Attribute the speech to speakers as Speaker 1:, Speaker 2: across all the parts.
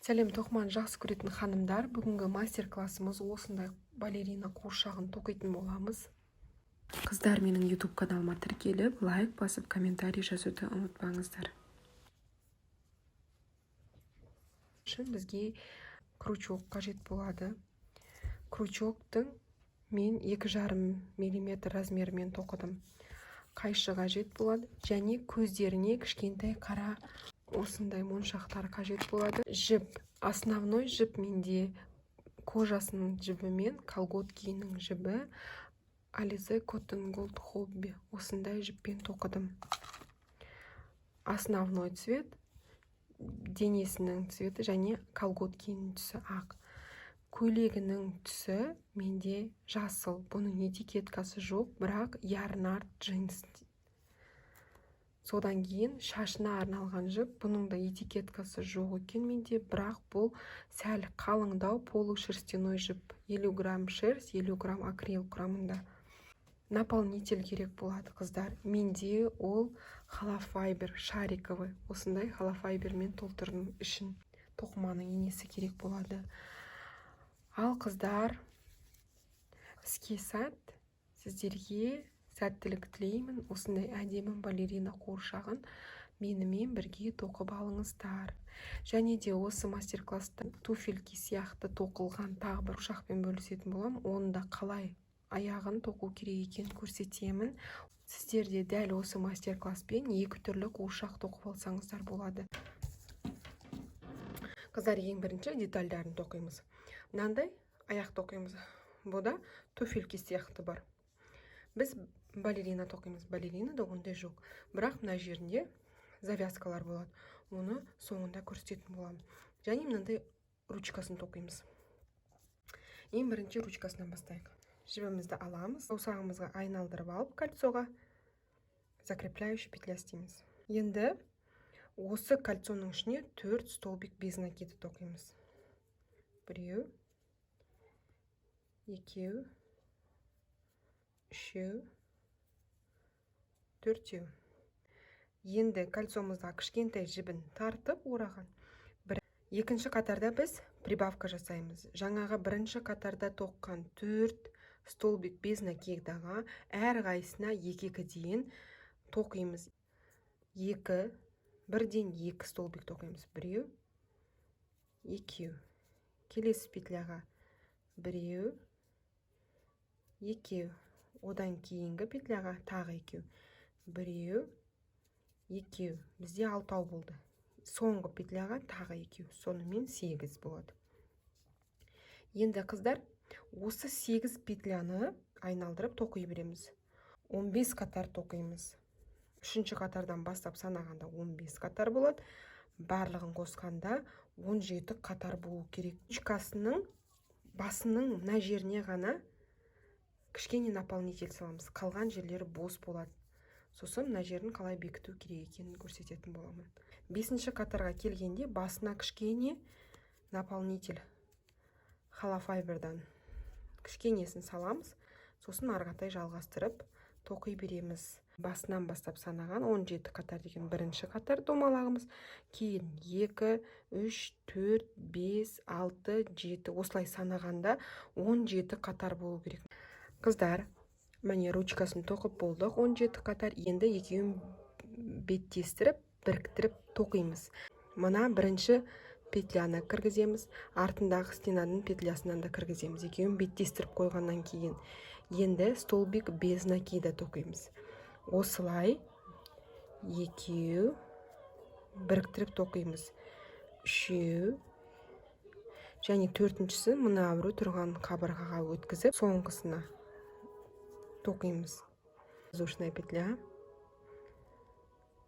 Speaker 1: Сәлем, тоқман жақсы көретін ханымдар. Бүгінгі мастер-классымыз осындай балерина қуыршағын тоқитын боламыз. Қыздар, менің YouTube каналыма тіркеліп, лайк басып, комментарий жазуды ұмытпаңыздар. Үшін бізге крючок қажет болады. Крючоктың мен 2,5 мм размерімен тоқыдым. Қайшы қажет болады, және көздеріне кішкентай қара осындай моншақтар қажет болады. Жіп, основной жіп менде кожасының жібі мен колготкинің жібі Alize Cotton Gold Hobby осындай жіппен тоқыдым. Основной цвет денесінің цветі және колготкинің түсі ақ. Көйлегінің түсі менде жасыл. Бұның этикеткасы жоқ, бірақ ярнард джинс. Содан кейін шашына арналған жіп. Бұның да этикеткасы жоқ екен менде, бірақ бұл сәл қалыңдау полушерстяной жіп. 50 грамм шерсть, 50 грамм акрил құрамында. Наполнитель керек болады, қыздар. Менде ол холофайбер шариковый. Осындай холофайбермен толтырдым ішін. Тоқыманың енесі керек болады. Ал қыздар, іске сәт, сіздерге сәттілік тілеймін. Осындай әдемі балерина қуыршағын менімен бірге тоқып алыңыздар. Және де осы мастер-класста туфельки сияқты тоқылған тағы бір қуыршақпен бөлісетін боламын. Оны да қалай аяғын тоқу керек екенін көрсетемін. Сіздерде дәл осы мастер-класспен 2 түрлі қуыршақ тоқып алсаңыздар болады. Қыздар, ең бірінші детальдарын тоқимыз. Мынандай аяқ тоқимыз. Бұда туфельки сияқты бар. Біз балерина тоқимыз. Балерина да ондай жоқ. Бірақ мына жерінде завязкалар болады. Оны соңында көрсететін боламын. Және мынандай ручкасын тоқимыз. Ең бірінші ручкасынан бастайық. Жібімізді аламыз. Саусағымызға айналдырып алып, кольцоға закрепляющий петля істейміз. Енді осы кольцоның ішіне 4 столбик без накида тоқимыз. 1, 2, 3, 4. Енді кольцомызға кішкентай жібін тартып ораған. Екінші қатарда біз прибавка жасаймыз. Жаңағы бірінші қатарда тоққан 4 столбик без накидаға әр қайсына 2 дейін тоқимыз. 2, бірден 2 столбик тоқимыз. 1, 2. Келесі петляға 1, 2. Одан кейінгі петляға тағы 2. 1, 2. Бізде 6 болды. Соңғы петляға тағы 2. Сонымен 8 болады. Енді қыздар, осы 8 петляны айналдырып тоқи береміз. 15 қатар тоқимыз. Үшінші қатардан бастап санағанда 15 қатар болады. Барлығын қосқанда 17 қатар болу керек. Ручкасының басының мына жеріне ғана кішкене наполнитель саламыз. Қалған жерлері бос болады. Сосын мына жерін қалай бекіту керек екенін көрсететін боламын. 5-ші қатарға келгенде басына кішкене наполнитель холофайбердан кішкенесін саламыз. Сосын арғатай жалғастырып тоқи береміз. Басынан бастап санаған 17 қатар деген бірінші қатар домалағымыз. Кейін 2, 3, 4, 5, 6, 7. Осылай санағанда 17 қатар болу керек. Қыздар, міне ручкасын тоқып болдық. 17 қатар. Енді екеуін беттестіріп, біріктіріп тоқимыз. Мына бірінші петляны кіргіземіз. Артындағы стенаның петлясынан да кіргіземіз. Екеуін беттестіріп қойғаннан кейін. Енді столбик без накида тоқимыз. Осылай 2 біріктіріп тоқимыз. 3 және 4-шісі мына бір тұрған қабырғаға өткізіп, соңғысына тоқимыз. Воздушная петля.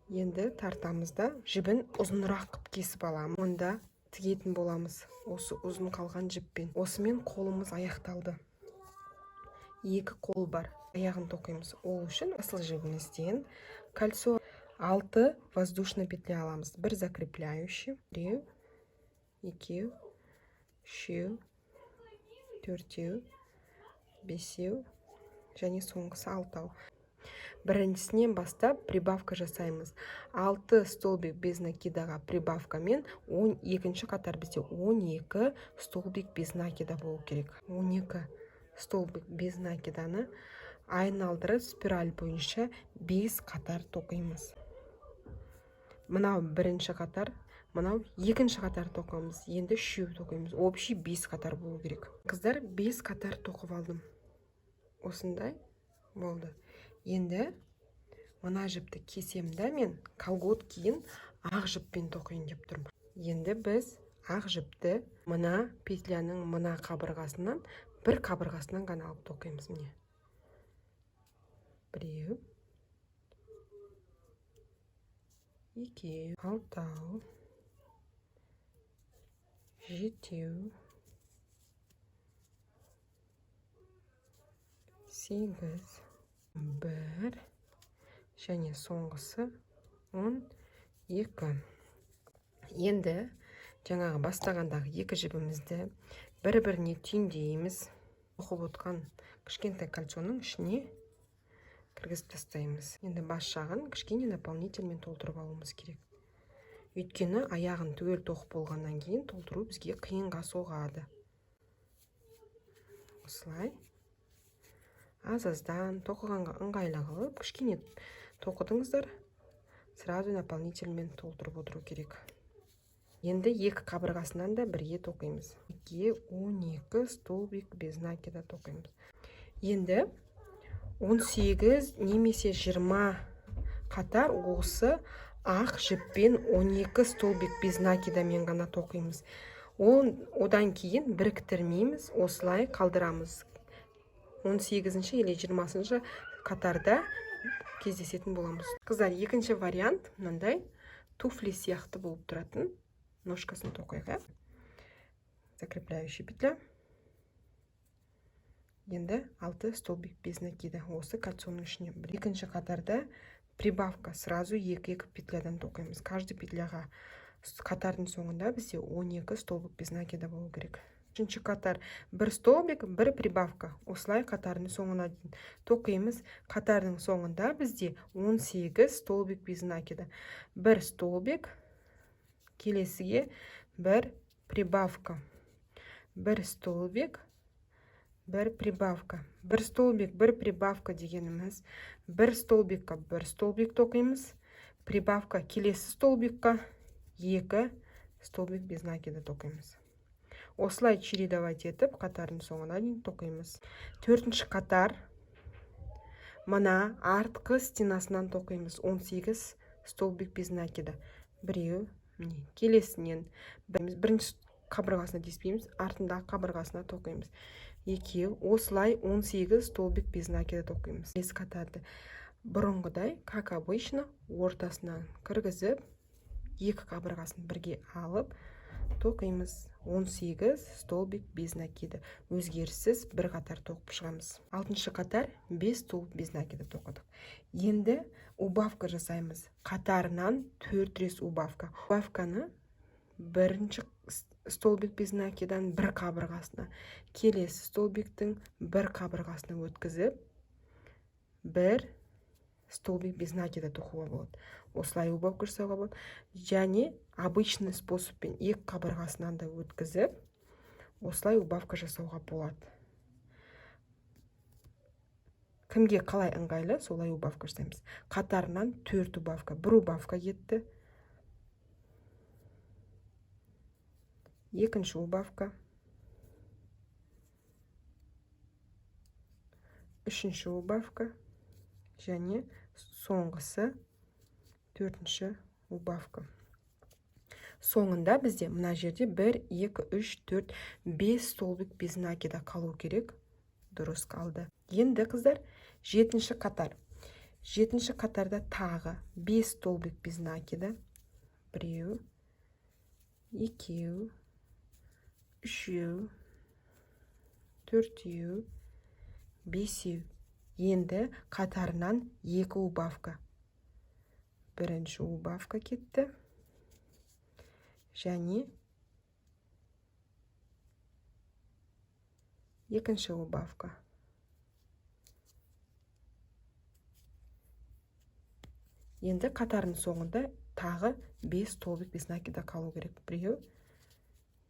Speaker 1: Енді тартамызда жібін ұзынырақ қып кесіп аламыз. Онда тігетін боламыз. Осы ұзын қалған жіппен. Осымен қолымыз аяқталды. 2 қол бар. Аяғын тоқимыз. Ол үшін асыл жібімізден кольцо 6 воздушная петля аламыз. 1 закрепляющий. 1, 2, 3, 4, 5, және соңғысы 6. Біріншісінен бастап прибавка жасаймыз. 6 столбик без накидаға прибавкамен 12 қатар бізде 12 столбик без накида болу керек. 12 столбик без накиданы айналдырып спираль бойынша 5 қатар тоқимыз. Мынау бірінші қатар, мынау екінші қатар тоқымыз. Енді 3 тоқимыз. Общий 5 қатар болу керек. Қыздар, 5 қатар тоқып алдым. Осындай болды. Енді мына жіпті кесемді, мен колгот кейін ақ жіппен тоқиын деп тұрмын. Енді біз ақ жіпті мына петляның мына қабырғасынан, бір қабырғасынан ғана алып тоқимыз. Міне. Біреу, екеу, алтау, жетеу, 8, 1, және соңғысы 12. Енді жаңағы бастағандағы екі жібімізді бір-біріне түйіндейміз. Оқып отқан кішкентай кольцоның ішіне кіргізіп тастаймыз. Енді бас жағын кішкене наполнительмен толтырып алуымыз керек. Өйткені аяғын түгел тоқып болғаннан кейін толтыру бізге қиынға соғады. Осылай аз-аздан тоқығанға ыңғайлы қылып, кішкене тоқыдыңыздар, сразу наполнительмен толтырып отыру керек. Енді екі қабырғасынан да бірге тоқимыз. 12 столбик без накида тоқимыз. Енді 18 немесе 20 қатар осы ақ жіппен 12 столбик без накидамен ғана тоқимыз. Одан кейін біріктірмейміз, осылай қалдырамыз. 18 или 20 қатарда кездесетін боламыз. Қыздар, екінші вариант мынандай туфли сияқты болып тұратын. Ножкасын тоқиға. Закрепляющий петля. Енді 6 столбик без накида. Осы кольцоның ішіне. Екінші қатарда прибавка. Сразу 2 петлядан тоқимыз. Каждый петляға қатардың соңында бізде 12 столбик без накида болу керек. Үшінші қатар 1 столбик, 1 прибавка. Осылай қатардың соңына тоқимыз. Қатардың соңында бізде 18 столбик без накида. 1 столбик, келесіге 1 прибавка. 1 столбик, 1 прибавка. 1 столбик, 1 прибавка дегеніміз 1 столбикка 1 столбик тоқимыз. Прибавка келесі столбикка 2 столбик без накида тоқимыз. Осылай чередовать етіп, қатардың соңына дейін тоқимыз. Төртінші қатар мына артқы стенасынан тоқимыз. 18 столбик без накида. Біреу, келесінен бірінші қабырғасына теспейміз, артындағы қабырғасына тоқимыз. Екеу, осылай 18 столбик без накида тоқимыз. Келесі қатарды бұрынғыдай, как обычно, ортасынан кіргізіп, екі қабырғасын бірге алып тоқимыз. 18 столбик без накида. Өзгеріссіз бір қатар тоқып шығамыз. 6-шы қатар 5 столбик без накида тоқыдық. Енді убавка жасаймыз. Қатарынан 4 рет убавка. Убавканы бірінші столбик без накидан бір қабырғасына, келесі столбиктің бір қабырғасына өткізіп, бір столбик без накида тоқуға болады. Осылай убавка жасауға болады. Және обычный способпен екі қабырғасынан да өткізіп, осылай убавка жасауға болады. Кімге қалай ыңғайлы, солай убавка жасаймыз. Қатарынан 4 убавка. 1 убавка кетті. Екінші убавка. Үшінші убавка. Және соңғысы 4-ші убавка. Соңында бізде мына жерде 1, 2, 3, 4, 5 столбик без накида қалу керек. Дұрыс қалды. Енді қыздар, 7-ші қатар. 7-ші қатарда тағы 5 столбик без накида. Біреу, екеу, үшеу, төртеу, бесеу. Енді қатарынан 2 убавка. Бірінші убавка кетті. Және екінші убавка. Енді қатардың соңында тағы 5 столбик без накида қалу керек. 1,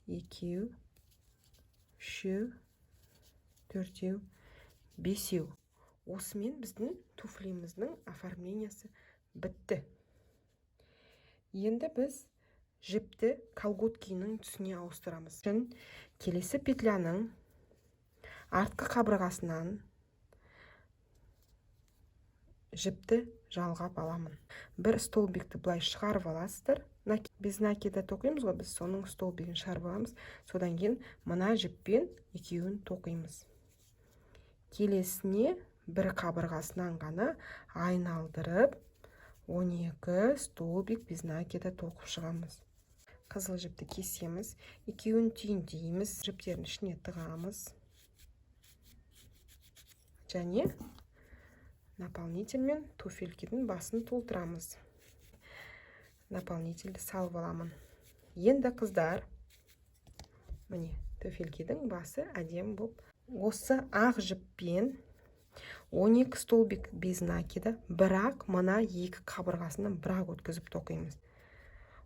Speaker 1: 2, 3, 4, 5. Осымен біздің туфлиміздің оформлениясы бітті. Енді біз жіпті колготкинің түсіне ауыстырамыз. Келесі петляның артқы қабырғасынан жіпті жалғап аламын. Бір столбикті былай шығарып аласыздар. Без накида тоқимыз ғой, біз соның столбигін шығарып аламыз. Содан кейін мына жіппен екеуін тоқимыз. Келесіне бір қабырғасынан ғана айналдырып 12 столбик без накида тоқып шығамыз. Қызыл жіпті кесеміз, екеуін түйіндейміз, жіптердің ішіне тығамыз. Және наполнительмен туфелькенің басын толтырамыз. Наполнительді салып аламын. Енді қыздар, міне туфелькенің басы әдемі болып. Осы ақ жіппен 12 столбик без накида, бірақ мына екі қабырғасынан бірақ өткізіп тоқимыз.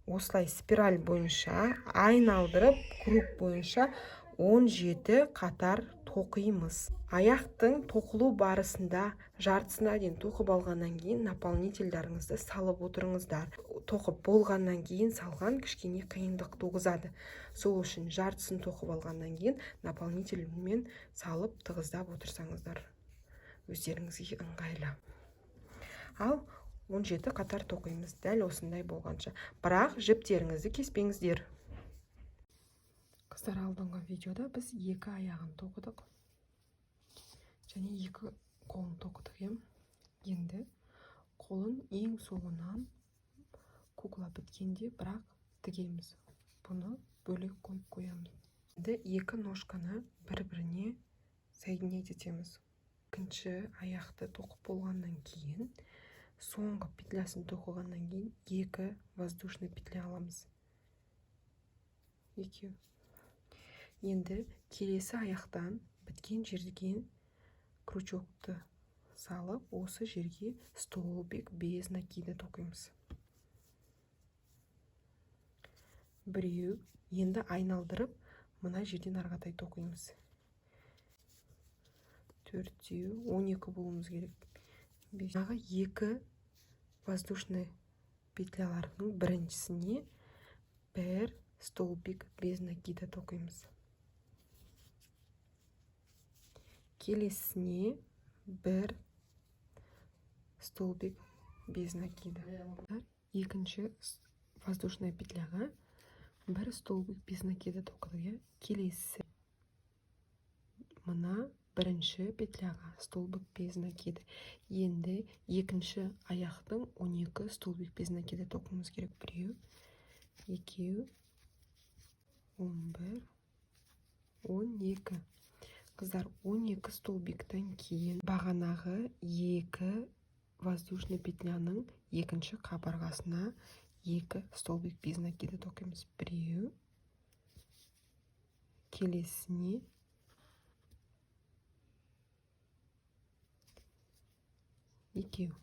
Speaker 1: Осылай спираль бойынша айналдырып, круг бойынша 17 қатар тоқимыз. Аяқтың тоқылу барысында жартысына дейін тоқып алғаннан кейін наполнительдеріңізді салып отырыңыздар. Тоқып болғаннан кейін салған кішкене қиындық туғызады. Сол үшін жартысын тоқып алғаннан кейін наполнительмен салып тығыздап отырсаңыздар өздеріңізге ыңғайлы. Ал 17 қатар тоқимыз, дәл осындай болғанша. Бірақ жіптеріңізді кеспеңіздер. Қыздар, алдыңғы видеода біз екі аяғын тоқыдық. Және екі қолын тоқыдық. Енді қолын ең соңынан кукла біткенде бірақ тігеміз. Бұны бөлек қойып қоямыз. Енді екі ножканы бір-біріне соединять етеміз. Екінші аяқты тоқып болғаннан кейін, соңғы петлясын тоқығаннан кейін екі воздушный петля аламыз. Екеу. Енді келесі аяқтан біткен жерден крючокты салып, осы жерге столбик без накида тоқимыз. Біреу. Енді айналдырып, мына жерден арғатай тоқимыз. 4-теу, 12 болуымыз керек. Жаңағы екі воздушный петлялардың біріншісіне бір столбик без накида тоқимыз. Келесіне бір столбик без накида. Екінші воздушная петляға бір столбик без накида тоқыдық. Келесі мына бірінші петляға столбик без накида. Енді екінші аяқтың 12 столбик без накида тоқымыз керек. 1, 2, 11, 12. Қыздар, 12 столбиктен кейін бағанағы екі воздушный петляның екінші қабырғасына 2 столбик без накида тоқимыз. 1, келесіне екеу.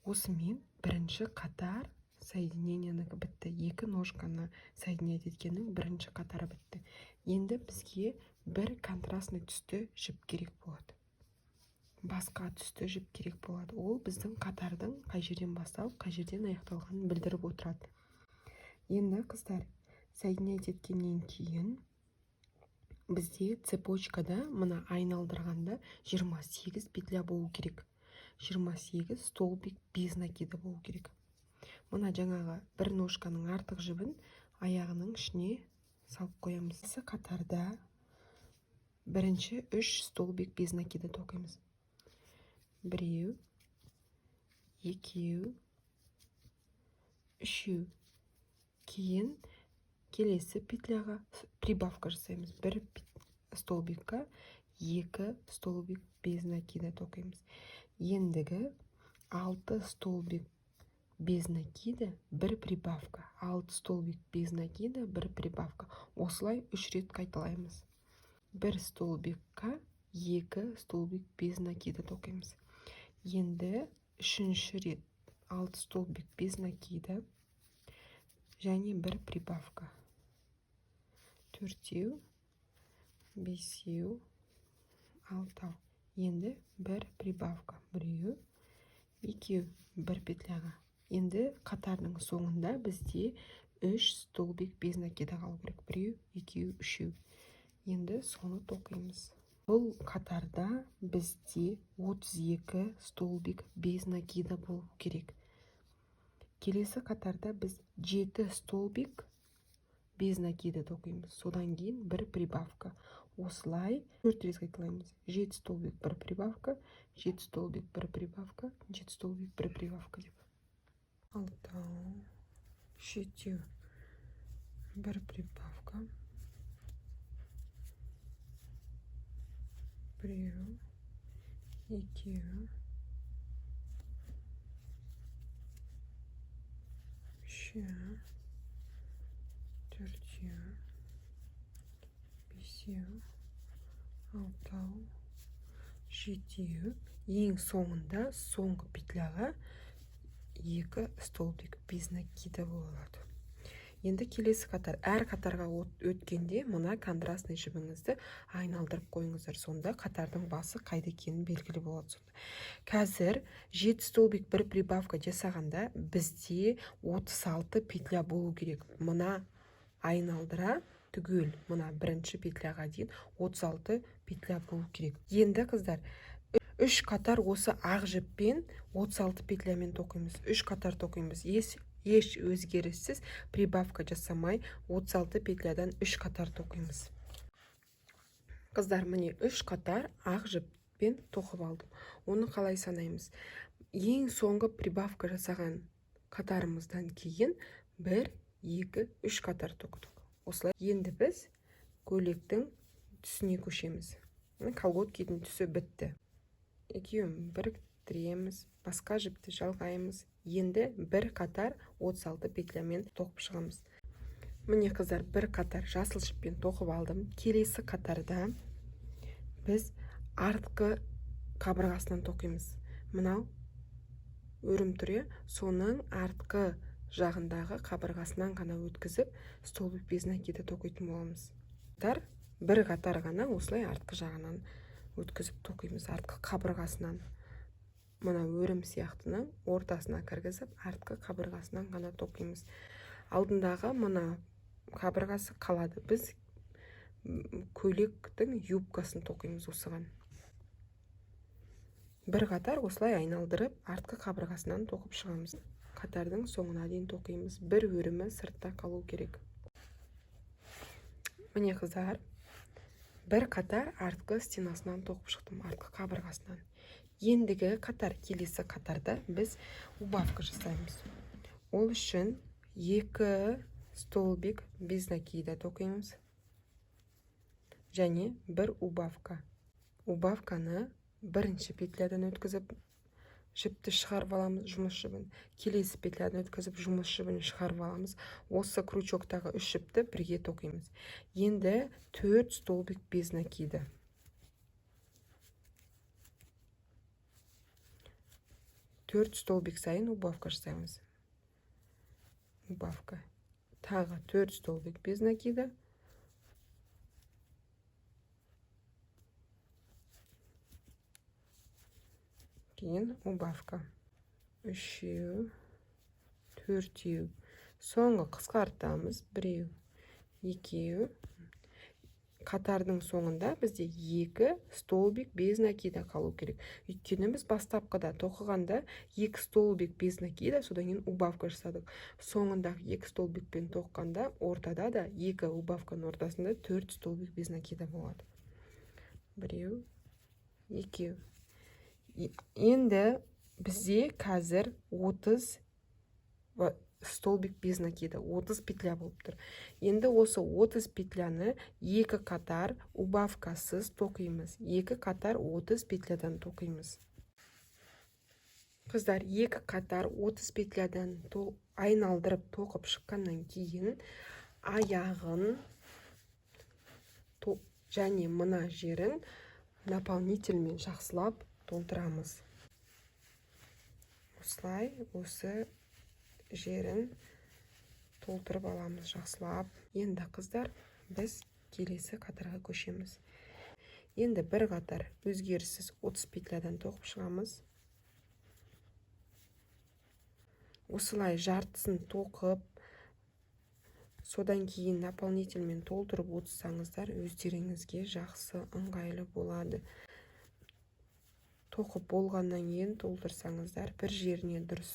Speaker 1: Осымен бірінші қатар соединениyaныкі бітті. Екі ножканы соединять еткеннің бірінші қатары бітті. Енді бізге бір контрастный түсті жіп керек болады. Басқа түсті жіп керек болады. Ол біздің қатардың қай жерден басталып, қай жерден аяқталғанын білдіріп отырады. Енді қыздар, соединять еткеннен кейін бізде цепочкада мына айналдырғанда 28 петля болу керек. 28 столбик без накида болу керек. Мына жаңағы бір ножканың артық жібін аяғының ішіне салып қоямыз. Осы қатарда бірінші 3 столбик без накида тоқимыз. 1, 2, 3. Кейін келесі петляға прибавка жасаймыз. Бір столбикқа 2 столбик без накида тоқимыз. Ендігі 6 столбик без накида, бір прибавка. 6 столбик без накида, бір прибавка. Осылай 3 рет қайталаймыз. Бір столбикқа 2 столбик без накида тоқимыз. Енді үшінші рет 6 столбик без накида және бір прибавка. 4, 5, 6. Енді бір прибавка. 1, 2, бір петляға. Енді қатардың соңында бізде 3 столбик без накида қалу керек. 1, 2, 3. Енді соны тоқимыз. Бұл қатарда бізде 32 столбик без накида болу керек. Келесі қатарда біз 7 столбик без накида тоқимыз. Содан кейін бір прибавка. Осылай 4 рет қайталаймыз. 7 столбик бір прибавка, 7 столбик бір прибавка, 7 столбик бір прибавка деп. 6, 7 бір прибавка. 1, 2, 3, 4, 5, 6, 7. Ең соңында соңғы петляға 2 столбик без накида болады. Енді келесі қатар. Әр қатарға өткенде мұна контрастный жібіңізді айналдырып қойыңыздар. Сонда қатардың басы қайда екенін белгілі болады. Қазір 7 столбик бір прибавка жасағанда бізде 36 петля болу керек. Мұна айналдыра түгел. Мұна бірінші петляға дейін 36 петля болу керек. Енді қыздар, 3 қатар осы ақ жіппен 36 петлямен тоқимыз. 3 қатар тоқимыз. Еш өзгеріссіз прибавка жасамай 36 петлядан 3 қатар тоқимыз. Қыздар, міне 3 қатар ақ жіппен тоқып алдым. Оны қалай санаймыз? Ең соңғы прибавка жасаған қатарымыздан кейін 1, 2, 3 қатар тоқыдық. Осылай енді біз көйлектің түсіне көшеміз. Колготкидің түсі бітті. Екеуін біріктіреміз, басқа жіпті жалғаймыз. Енді бір қатар 36 петлямен тоқып шығамыз. Міне қыздар, бір қатар жасыл жіппен тоқып алдым. Келесі қатарда біз артқы қабырғасынан тоқимыз. Мынау өрім түрі, соның артқы жағындағы қабырғасынан ғана өткізіп, столбик без накида тоқитын боламыз. Бір қатар ғана осылай артқы жағынан өткізіп тоқимыз, артқы қабырғасынан. Мұна өрім сияқтыны ортасына кіргізіп, артқы қабырғасынан ғана тоқимыз. Алдындағы мұна қабырғасы қалады. Біз көйлектің юбкасын тоқимыз осыған. Бір қатар осылай айналдырып, артқы қабырғасынан тоқып шығамыз. Қатардың соңына дейін тоқимыз. Бір өрімі сыртта қалу керек. Міне қыздар, бір қатар артқы стенасынан тоқып шықтым, артқы қабырғасынан. Ендігі қатар, келесі қатарда біз убавка жасаймыз. Ол үшін 2 столбик без накида тоқимыз. Және бір убавка. Убавканы бірінші петлядан өткізіп, жіпті шығарып аламыз, жұмыс жібін. Келесі петлядан өткізіп, жұмыс жібін шығарып аламыз. Осы крючоктағы 3 жіпті бірге тоқимыз. Енді 4 столбик без накида. 4 столбик сайын убавка жасаймыз. Убавка. Тағы 4 столбик без накида. Кейін убавка. 3, 4. Соңғы қысқартамыз. 1, 2. Қатардың соңында бізде 2 столбик без накида қалу керек. Өйткені біз бастапқыда тоқығанда 2 столбик без накида, содан кейін убавка жасадық. Соңында 2 столбикпен тоққанда ортада да 2 убавканың ортасында 4 столбик без накида болады. 1, 2. Енді бізде қазір 30 столбик без накида, 30 петля болып тұр. Енді осы 30 петляны 2 қатар убавкасыз тоқимыз. 2 қатар 30 петлядан тоқимыз. Қыздар, 2 қатар 30 петлядан айналдырып тоқып шыққаннан кейін аяғын және мына жерін наполнительмен жақсылап толтырамыз. осылай осы жерін толтырып аламыз жақсылап. Енді қыздар, біз келесі қатарға көшеміз. Енді бір қатар өзгеріссіз 30 петлядан тоқып шығамыз. Осылай жартысын тоқып, содан кейін наполнительмен толтырып отырсаңыздар, өздеріңізге жақсы ыңғайлы болады. Тоқып болғаннан кейін толтырсаңыздар, бір жеріне дұрыс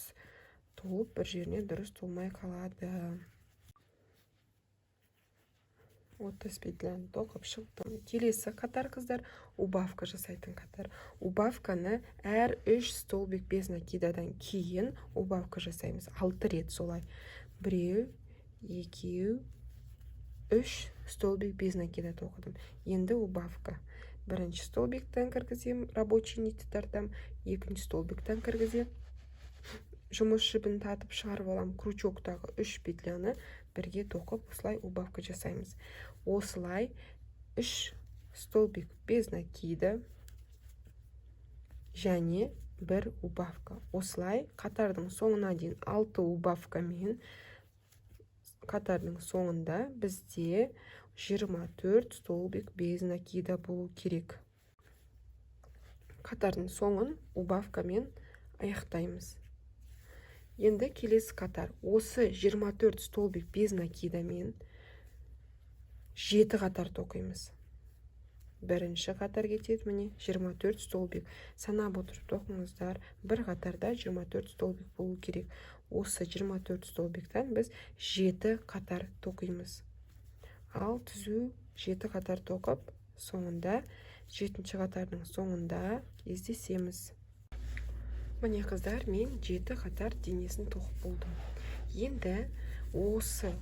Speaker 1: толып, бір жеріне дұрыс толмай қалады. 30 петляны тоқып шықтым. Келесі қатар қыздар, убавка жасайтын қатар. Убавканы әр 3 столбик без накидадан кейін убавка жасаймыз. 6 рет солай. 1, 2, 3 столбик без накида тоқыдым. Енді убавка. Бірінші столбиктен кіргізем, рабочий нитті тартам. Екінші столбиктен кіргізем, жұмыс жібін татып шығарып алам. Крючоктағы 3 петляны бірге тоқып, осылай убавка жасаймыз. Осылай 3 столбик без накида және 1 убавка. Осылай қатардың соңына дейін 6 убавкамен, қатардың соңында бізде 24 столбик без накида болу керек. Қатардың соңын убавкамен аяқтаймыз. Енді келесі қатар. Осы 24 столбик без накидамен 7 қатар тоқимыз. Бірінші қатар кетеді, міне 24 столбик. Санап отырып тоқыңыздар. Бір қатарда 24 столбик болу керек. Осы 24 столбиктан біз 7 қатар тоқимыз. Ал түзу 7 қатар тоқып, соңында 7-ші қатардың соңында кездесеміз. Міне қыздар, мен 7 қатар денесін тоқып болдым. Енді осы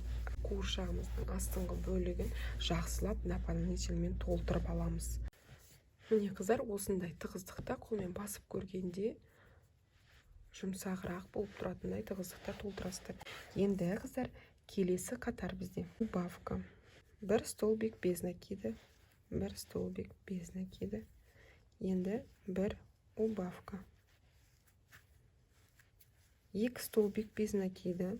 Speaker 1: қуыршағымыздың астыңғы бөлігін жақсылап наполнительмен толтырып аламыз. Міне қыздар, осындай тығыздықта қолмен басып көргенде жұмсағырақ болып тұратындай тығыздықта толтырасыздар. Енді қыздар, келесі қатар бізде убавка. 1 столбик без накида, 1 столбик без накида. Енді 1 убавка. 2 столбик без накида,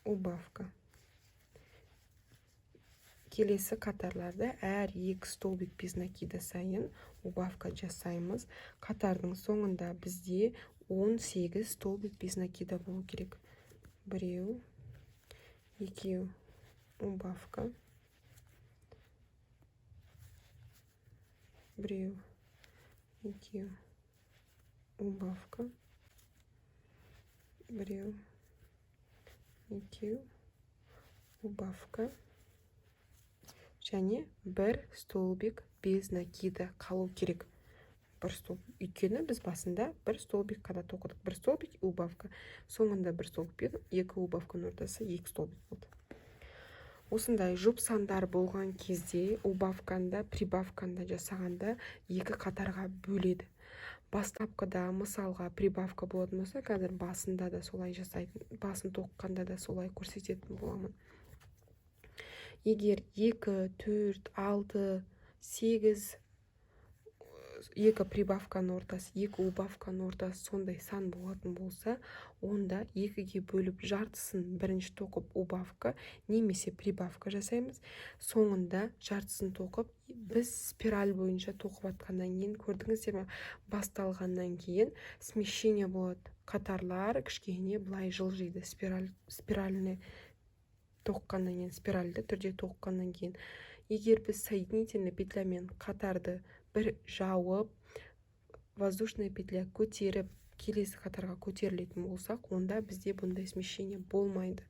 Speaker 1: убавка. Келесі қатарларда әр 2 столбик без накида сайын убавка жасаймыз. Қатардың соңында бізде 18 столбик без накида болу керек. 1, 2 убавка. 1, 2 убавка. 1, 2 убавка. Және 1 столбик без накида қалу керек. 1 столбик. Өйткені біз басында 1 столбик қана тоқыдық. 1 столбик убавка. Соңында 1 столбик, 2 убавканың ортасы 2 столбик болды. Осындай жұп сандар болған кезде убавканда, прибавканда жасағанда 2 қатарға бөледі. Бастапқыда мысалға прибавка болатын болса, қазір басында да солай жасайтын, басын тоққанда да солай көрсететін боламын. Егер 2, 4, 6, 8, 2 прибавканың ортасы, 2 убавканың ортасы сондай сан болатын болса, онда 2-ге бөліп жартысын бірінші тоқып убавка немесе прибавка жасаймыз. Соңында жартысын тоқып, біз спираль бойынша тоқып атқаннан кейін, көрдіңіздер ме, басталғаннан кейін смещение болады. Қатарлар кішкене былай жылжиды. Спиральне тоққаннан кейін, спиральді түрде тоққаннан кейін. Егер біз соединительный петлямен қатарды бір жауып, воздушная петля көтеріп, келесі қатарға көтерілетін болсақ, онда бізде бұндай смещение болмайды.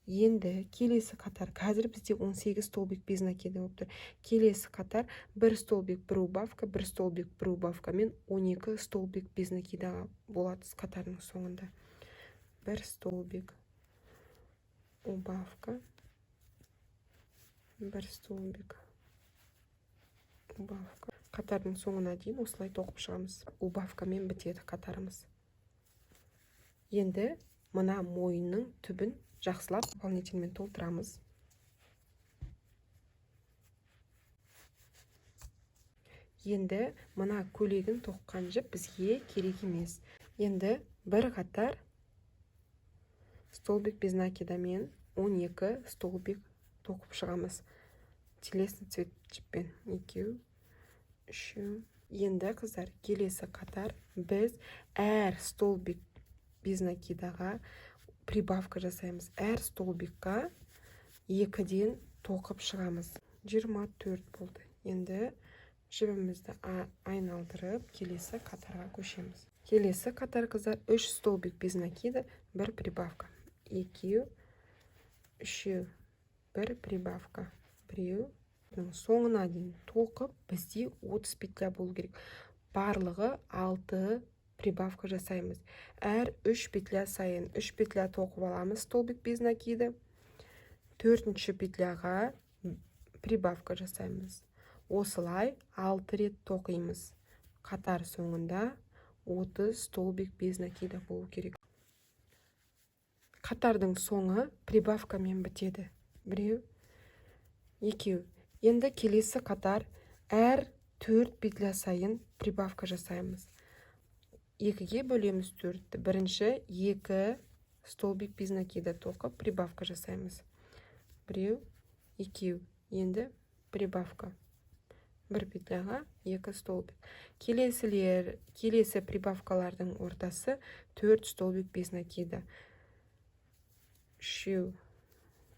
Speaker 1: Енді келесі қатар, қазір бізде 18 столбик без накида болып тұр. Келесі қатар 1 столбик 1 убавка, 1 столбик 1 убавка мен 12 столбик без накида болады қатардың соңында. 1 столбик убавка, 1 столбик убавка. Қатардың соңына дейін осылай тоқып шығамыз. Убавкамен бітеді қатарымыз. Енді мына мойынның түбін жақсылап наполнительмен толтырамыз. Енді мына көйлегін тоққан жіп бізге керек емес. Енді бір қатар столбик без накидамен 12 столбик тоқып шығамыз. Телесный цвет жіппен 2, 3. Енді қыздар, келесі қатар біз әр столбик без накидаға прибавка жасаймыз. Әр столбикқа 2-ден тоқып шығамыз. 24 болды. Енді жібімізді айналдырып, келесі қатарға көшеміз. Келесі қатар қыздар 3 столбик без накида, 1 прибавка. 2, 3, 1 прибавка. 1. Соңына дейін тоқып, бізде 30 петля болу керек. Барлығы 6 прибавка жасаймыз. Әр 3 петля сайын 3 петля тоқып аламыз столбик без накида. 4-ші петляға прибавка жасаймыз. Осылай 6 рет тоқимыз. Қатар соңында 30 столбик без накида болу керек. Қатардың соңы прибавкамен бітеді. 1, 2. Енді келесі қатар әр 4 петля сайын прибавка жасаймыз. 2-ге бөлеміз 4-ті. Бірінші 2 столбик без накида тоқып прибавка жасаймыз. 1, 2. Енді прибавка. 1 петляға 2 столбик. Келесі прибавкалардың ортасы 4 столбик без накида. 3,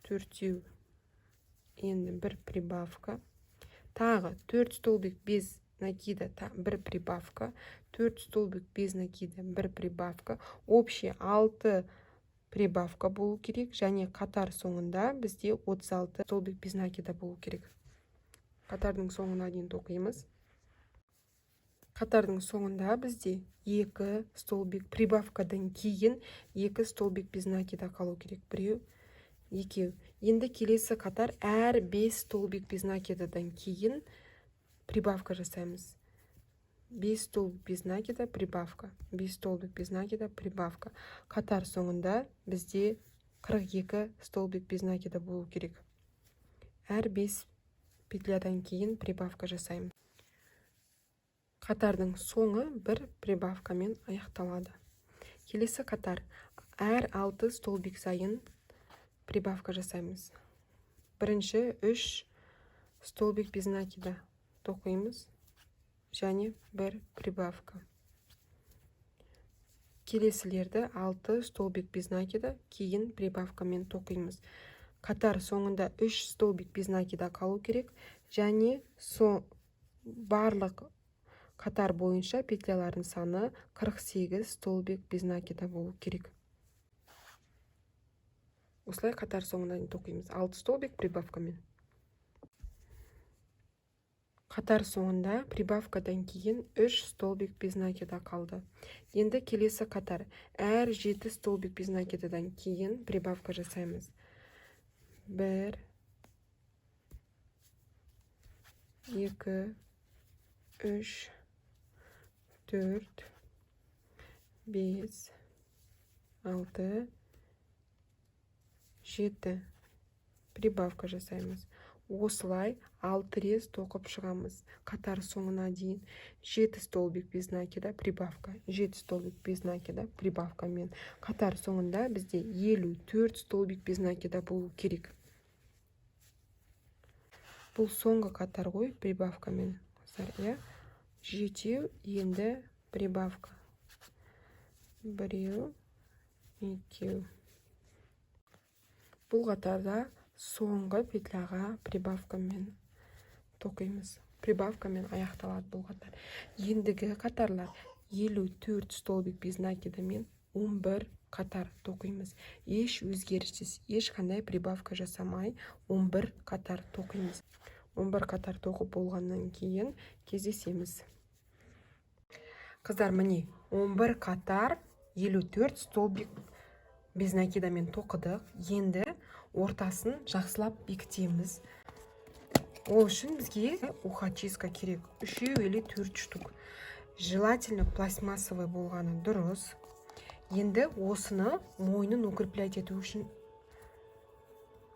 Speaker 1: 4. Енді 1 прибавка. Тағы 4 столбик без накида, 1 прибавка. 4 столбик без накида, 1 прибавка. Общий 6 прибавка болу керек. Және қатар соңында бізде 36 столбик без накида болу керек. Қатардың соңына дейін тоқимыз. Қатардың соңында бізде 2 столбик прибавкадан кейін 2 столбик без накида қалу керек. 1, 2. Енді келесі қатар әр 5 столбик без накидадан кейін прибавка жасаймыз. 5 столбик без накида, прибавка. 5 столбик без накида, прибавка. Қатар соңында бізде 42 столбик без накида болу керек. Әр 5 петлядан кейін прибавка жасаймыз. Қатардың соңы 1 прибавкамен аяқталады. Келесі қатар әр 6 столбик сайын прибавка жасаймыз. Бірінші 3 столбик без накида тоқимыз. Және 1 прибавка. Келесілерді 6 столбик без накида кейін прибавкамен тоқимыз. Қатар соңында 3 столбик без накида қалу керек. Және барлық қатар бойынша петлялардың саны 48 столбик без накида болу керек. Осылай қатар соңынан тоқимыз. 6 столбик прибавкамен. Қатар соңында прибавкадан кейін 3 столбик без накида қалды. Енді келесі қатар әр 7 столбик без накидадан кейін прибавка жасаймыз. 1, 2, 3, 4, 5, 6, 7 прибавка жасаймыз. Осылай 6 рет тоқып шығамыз. Қатар соңына дейін 7 столбик без накида, прибавка. 7 столбик без накида, прибавкамен. Қатар соңында бізде 54 столбик без накида болу керек. Бұл соңғы қатар ғой, прибавкамен. 7, енді прибавка. 1, 2. Бұл қатарда соңғы петляға прибавкамен тоқимыз. Прибавкамен аяқталады бұл қатар. Ендігі қатарлар 54 столбик без накидамен 11 қатар тоқимыз. Еш өзгеріссіз, ешқандай прибавка жасамай 11 қатар тоқимыз. 11 қатар тоқып болғаннан кейін кездесеміз. Қыздар, міне 11 қатар 54 столбик без накидамен тоқыдық. Енді ортасын жақсылап бекітеміз. Ол үшін бізге ухачистка керек. 3 или 4 штук. Желательно пластмассовый болғаны дұрыс. Енді осыны мойнын укреплять ету үшін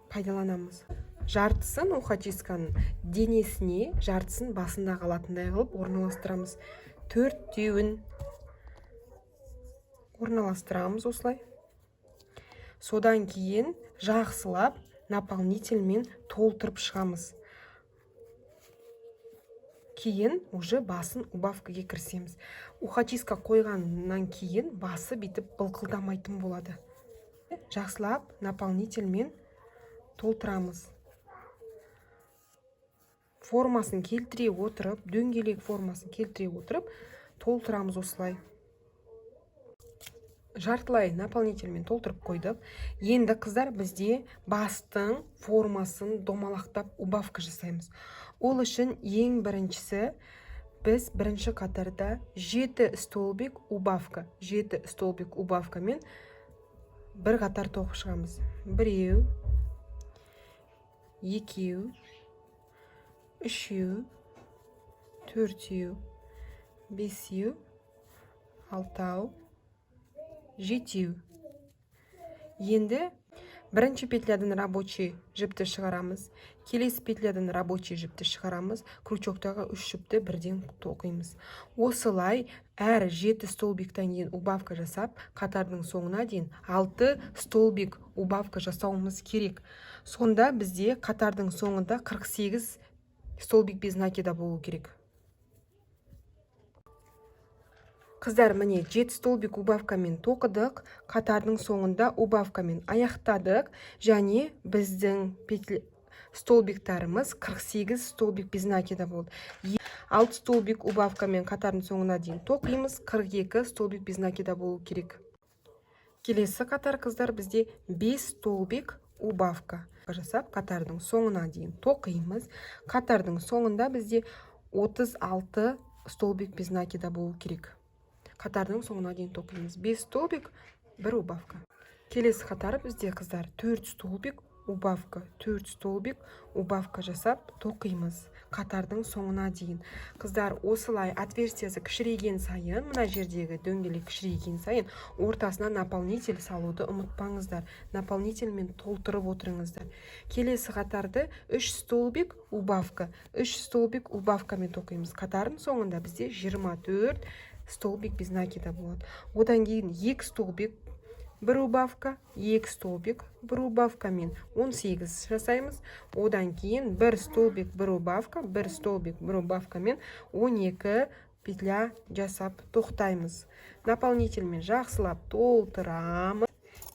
Speaker 1: пайдаланамыз. жартысын ухачисканың денесіне, жартысын басында қалатындай қылып орналастырамыз. Төртеуін орналастырамыз осылай. Содан кейін жақсылап наполнительмен толтырып шығамыз. Кейін уже басын убавкаға кірісеміз. Ухачиска қойғаннан кейін басы бітіп былқылдамайтын болады. Жақсылап наполнительмен толтырамыз. Формасын келтіре отырып, дөңгелек формасын келтіре отырып, толтырамыз осылай. Жартылай наполнительмен толтырып қойдық. Енді қыздар бізде бастың формасын домалақтап убавка жасаймыз. Ол үшін ең біріншісі біз бірінші қатарда 7 столбик убавка. 7 столбик убавка мен бір қатар тоқып шығамыз. Біреу, екеу, үшеу, төртеу, бесеу, алтау, жетеу. Енді бірінші петлядан рабочий жіпті шығарамыз. Келесі петлядан рабочий жіпті шығарамыз. Крючоктағы 3 жіпті бірден тоқимыз. Осылай әр 7 столбиктан кейін убавка жасап, қатардың соңына дейін 6 столбик убавка жасауымыз керек. Сонда бізде қатардың соңында 48 столбик без накида болу керек. Қыздар, міне 7 столбик убавкамен тоқыдық, қатардың соңында убавкамен аяқтадық, және біздің столбиктарымыз 48 столбик без накида болды. 6 столбик убавкамен қатардың соңына дейін тоқимыз, 42 столбик без накида болу керек. Келесі қатар қыздар бізде 5 столбик убавка жасап, қатардың соңына дейін тоқимыз. Қатардың соңында бізде 36 столбик без накида болу керек. Қатардың соңына дейін тоқимыз. 5 столбик, 1 убавка. Келесі қатар бізде қыздар 4 столбик убавка, 4 столбик убавка жасап тоқимыз. Қатардың соңына дейін. Қыздар, осылай отверстиясы кішірейген сайын, мына жердегі дөңгелек кішірейген сайын, ортасына наполнитель салуды ұмытпаңыздар. Наполнительмен толтырып отырыңыздар. Келесі қатарды 3 столбик убавка, 3 столбик убавкамен тоқимыз. Қатардың соңында бізде 24 столбик без накида болады. Одан кейін 2 столбик, 1 убавка, 2 столбик, 1 убавкамен 18 жасаймыз. Одан кейін 1 столбик, 1 убавка, 1 столбик, 1 убавкамен 12 петля жасап тоқтаймыз. Наполнительмен жақсылап толтырамыз.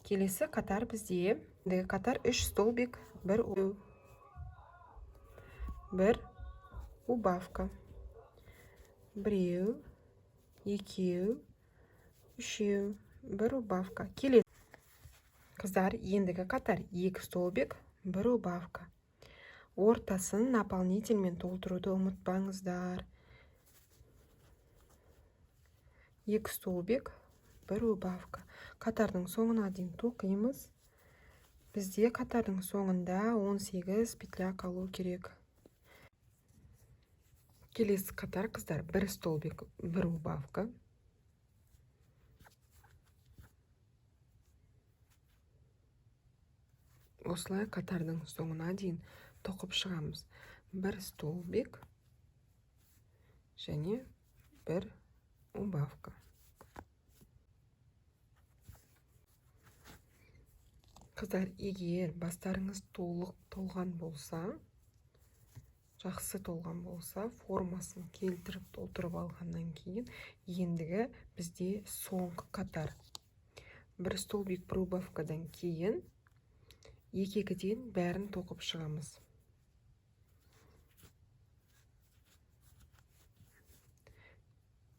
Speaker 1: Келесі қатар бізде, қатар 3 столбик, 1 убавка. Біреу, екеу, үшеу, 1 убавка. Келесі қыздар, ендігі қатар 2 столбик, 1 убавка. Ортасын наполнительмен толтыруды ұмытпаңыздар. 2 столбик, 1 убавка. Қатардың соңына дейін тоқимыз. Бізде қатардың соңында 18 петля қалу керек. Келесі қатар қыздар 1 столбик, 1 убавка. Осылай қатардың соңына дейін тоқып шығамыз. 1 столбик және 1 убавка. Қыздар, егер бастарыңыз толған болса, жақсы толған болса, формасын келтіріп толтырып алғаннан кейін, ендігі бізде соңғы қатар 1 столбик, 1 убавкадан кейін 2-ден бәрін тоқып шығамыз.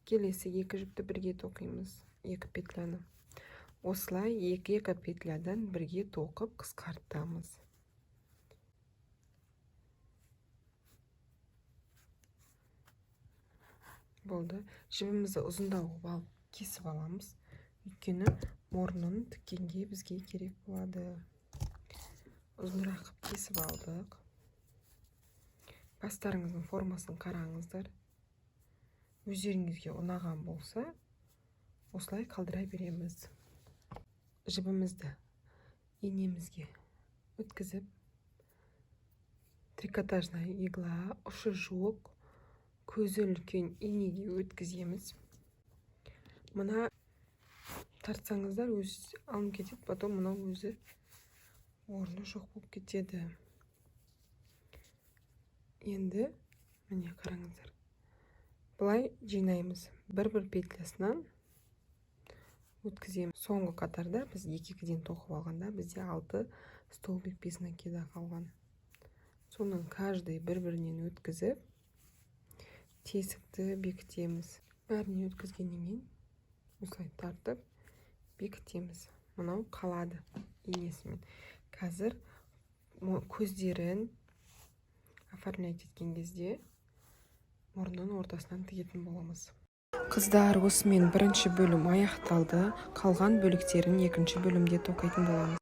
Speaker 1: Келесі 2 жіпті бірге тоқимыз, 2 петляны. Осылай 2 петлядан бірге тоқып қысқартамыз. Болды. Жібімізді ұзындауып алып кесіп аламыз. Өйткені мұрнын тіккенге бізге керек болады. Ұзынырақ кесіп алдық. Бастарыңыздың формасын қараңыздар. Өздеріңізге ұнаған болса, осылай қалдыра береміз. Жібімізді енемізге өткізіп, трикотажная игла, ұшы жоқ, көзі үлкен инеге өткіземіз. Мына тартсаңыздар өзі алынып кетеді, потом мынау өзі орны жоқ болып кетеді. Енді міне қараңыздар. Былай жинаймыз. Бір-бір петлясынан өткіземіз. Соңғы қатарда біз 2-2-ден тоқып алғанда бізде 6 столбик без накида қалған. Соның каждый бір-бірінен өткізіп, тесікті бекітеміз. Бәріне өткізгеннен кейін осылай тартып бекітеміз. Мынау қалады инесімен. Қазір көздерін оформлять еткен кезде мұрнын ортасынан тігетін боламыз. Қыздар, осымен бірінші бөлім аяқталды. Қалған бөліктерін екінші бөлімде тоқитын боламыз.